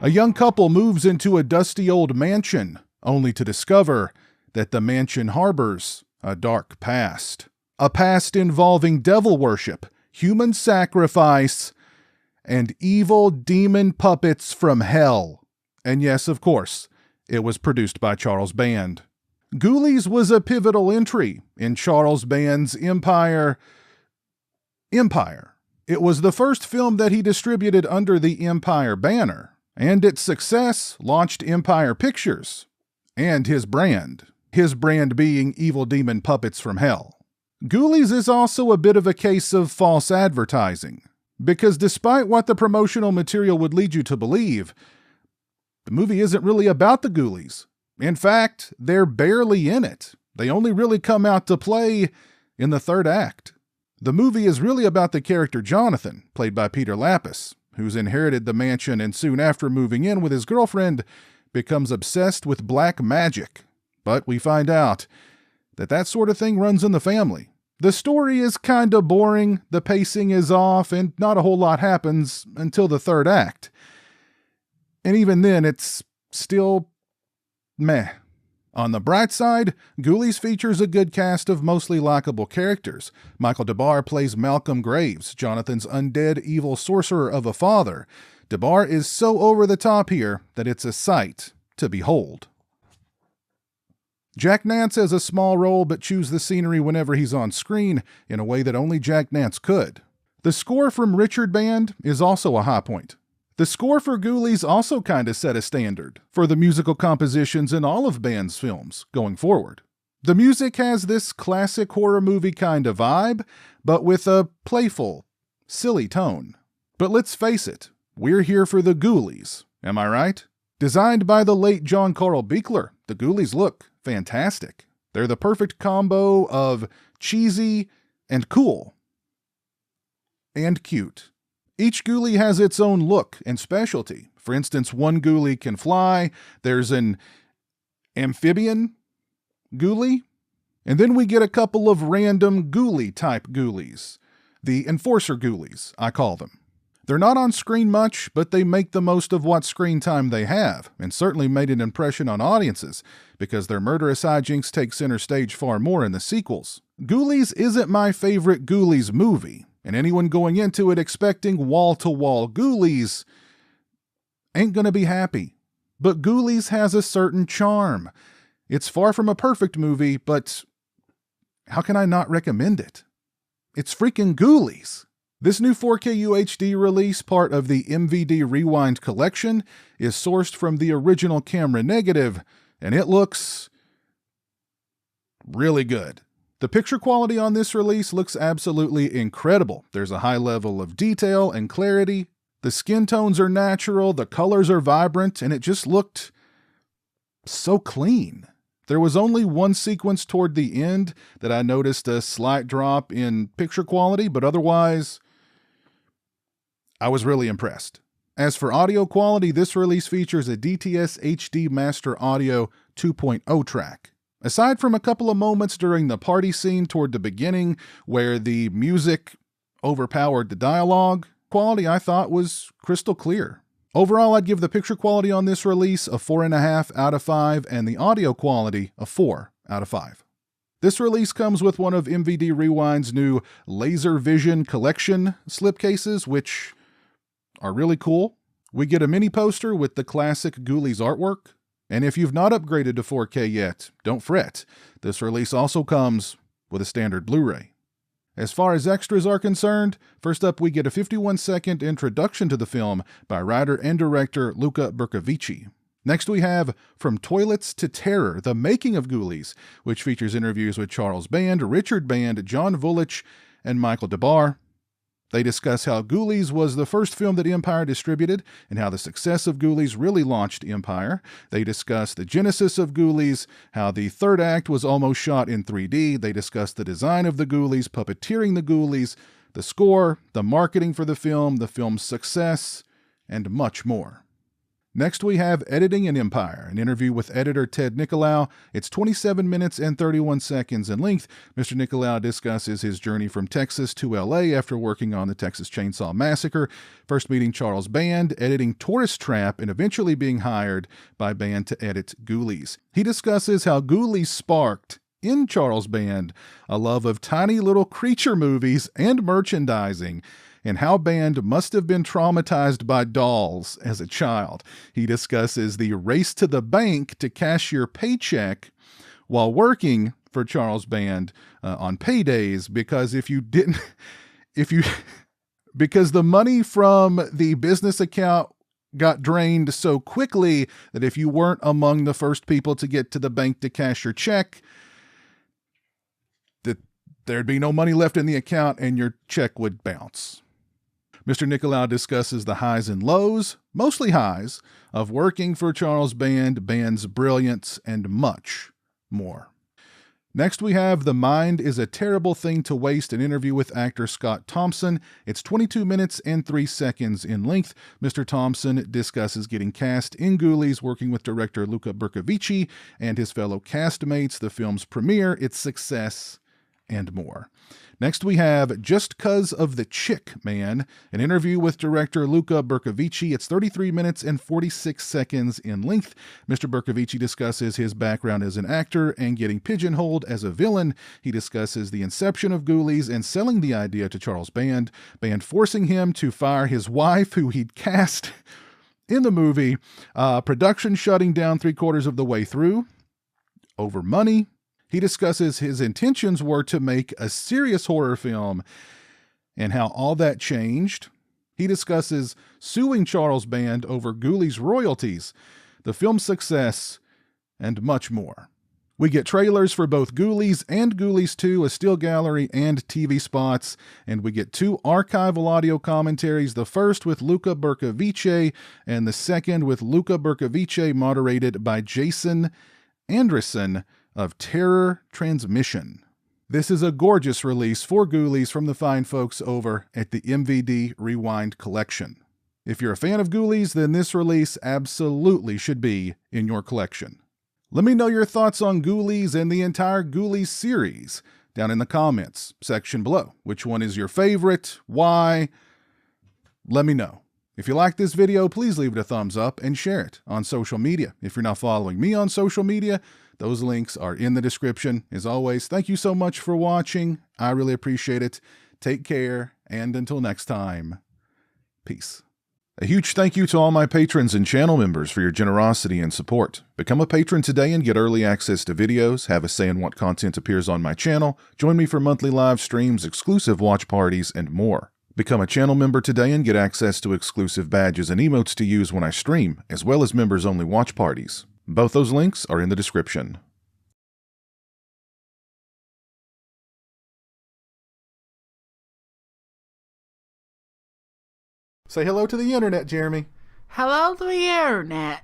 A young couple moves into a dusty old mansion, only to discover that the mansion harbors a dark past. A past involving devil worship, human sacrifice, and evil demon puppets from hell. And yes, of course, it was produced by Charles Band. Ghoulies was a pivotal entry in Charles Band's Empire. It was the first film that he distributed under the Empire banner, and its success launched Empire Pictures and his brand being Evil Demon Puppets from Hell. Ghoulies is also a bit of a case of false advertising, because despite what the promotional material would lead you to believe, the movie isn't really about the Ghoulies. In fact, they're barely in it. They only really come out to play in the third act. The movie is really about the character Jonathan, played by Peter Lapis, who's inherited the mansion and soon after moving in with his girlfriend, becomes obsessed with black magic. But we find out that that sort of thing runs in the family. The story is kinda boring, the pacing is off, and not a whole lot happens until the third act. And even then, it's still meh. On the bright side, Ghoulies features a good cast of mostly likable characters. Michael DeBar plays Malcolm Graves, Jonathan's undead evil sorcerer of a father. DeBar is so over the top here that it's a sight to behold. Jack Nance has a small role but chews the scenery whenever he's on screen in a way that only Jack Nance could. The score from Richard Band is also a high point. The score for Ghoulies also kinda set a standard for the musical compositions in all of Band's films going forward. The music has this classic horror movie kind of vibe, but with a playful, silly tone. But let's face it, we're here for the Ghoulies, am I right? Designed by the late John Carl Buechler, the Ghoulies look fantastic. They're the perfect combo of cheesy and cool. And cute. Each ghoulie has its own look and specialty. For instance, one ghoulie can fly, there's an amphibian ghoulie, and then we get a couple of random ghoulie-type ghoulies. The enforcer ghoulies, I call them. They're not on screen much, but they make the most of what screen time they have, and certainly made an impression on audiences, because their murderous hijinks take center stage far more in the sequels. Ghoulies isn't my favorite Ghoulies movie, and anyone going into it expecting wall-to-wall Ghoulies ain't gonna be happy. But Ghoulies has a certain charm. It's far from a perfect movie, but how can I not recommend it? It's freaking Ghoulies! This new 4K UHD release, part of the MVD Rewind Collection, is sourced from the original camera negative, and it looks really good. The picture quality on this release looks absolutely incredible. There's a high level of detail and clarity. The skin tones are natural, the colors are vibrant, and it just looked so clean. There was only one sequence toward the end that I noticed a slight drop in picture quality, but otherwise, I was really impressed. As for audio quality, this release features a DTS HD Master Audio 2.0 track. Aside from a couple of moments during the party scene toward the beginning where the music overpowered the dialogue, quality I thought was crystal clear. Overall, I'd give the picture quality on this release a 4.5 out of 5 and the audio quality a 4 out of 5. This release comes with one of MVD Rewind's new Laser Vision Collection slipcases, which are really cool. We get a mini poster with the classic Ghoulies artwork. And if you've not upgraded to 4K yet, don't fret. This release also comes with a standard Blu-ray. As far as extras are concerned, first up we get a 51-second introduction to the film by writer and director Luca Bercovici. Next we have From Toilets to Terror, The Making of Ghoulies, which features interviews with Charles Band, Richard Band, John Vulich, and Michael DeBar. They discuss how Ghoulies was the first film that Empire distributed and how the success of Ghoulies really launched Empire. They discuss the genesis of Ghoulies, how the third act was almost shot in 3D. They discuss the design of the Ghoulies, puppeteering the Ghoulies, the score, the marketing for the film's success, and much more. Next, we have Editing an Empire, an interview with editor Ted Nicolau. It's 27 minutes and 31 seconds in length. Mr. Nicolau discusses his journey from Texas to LA after working on the Texas Chainsaw Massacre, first meeting Charles Band, editing Tourist Trap, and eventually being hired by Band to edit Ghoulies. He discusses how Ghoulies sparked, in Charles Band, a love of tiny little creature movies and merchandising, and how Band must have been traumatized by dolls as a child. He discusses the race to the bank to cash your paycheck while working for Charles Band on paydays, because because the money from the business account got drained so quickly that if you weren't among the first people to get to the bank to cash your check, that there'd be no money left in the account and your check would bounce. Mr. Nicolau discusses the highs and lows, mostly highs, of working for Charles Band, Band's brilliance, and much more. Next, we have The Mind is a Terrible Thing to Waste, an interview with actor Scott Thompson. It's 22 minutes and 3 seconds in length. Mr. Thompson discusses getting cast in Ghoulies, working with director Luca Bercovici and his fellow castmates, the film's premiere, its success, and more. Next, we have Just 'Cause of the Chick Man, an interview with director Luca Bercovici. It's 33 minutes and 46 seconds in length. Mr. Bercovici discusses his background as an actor and getting pigeonholed as a villain. He discusses the inception of Ghoulies and selling the idea to Charles Band, Band forcing him to fire his wife, who he'd cast in the movie, production shutting down 3/4 of the way through over money. He discusses his intentions were to make a serious horror film and how all that changed. He discusses suing Charles Band over Ghoulies royalties, the film's success, and much more. We get trailers for both Ghoulies and Ghoulies 2, a still gallery, and TV spots, and we get 2 archival audio commentaries, the first with Luca Bercovici and the second with Luca Bercovici, moderated by Jason Anderson of Terror Transmission. This is a gorgeous release for Ghoulies from the fine folks over at the MVD Rewind Collection. If you're a fan of Ghoulies, then this release absolutely should be in your collection. Let me know your thoughts on Ghoulies and the entire Ghoulies series down in the comments section below. Which one is your favorite? Why? Let me know. If you like this video, please leave it a thumbs up and share it on social media. If you're not following me on social media, those links are in the description. As always, thank you so much for watching. I really appreciate it. Take care, and until next time, peace. A huge thank you to all my patrons and channel members for your generosity and support. Become a patron today and get early access to videos, have a say in what content appears on my channel, join me for monthly live streams, exclusive watch parties, and more. Become a channel member today and get access to exclusive badges and emotes to use when I stream, as well as members-only watch parties. Both those links are in the description. Say hello to the internet, Jeremy. Hello to the internet.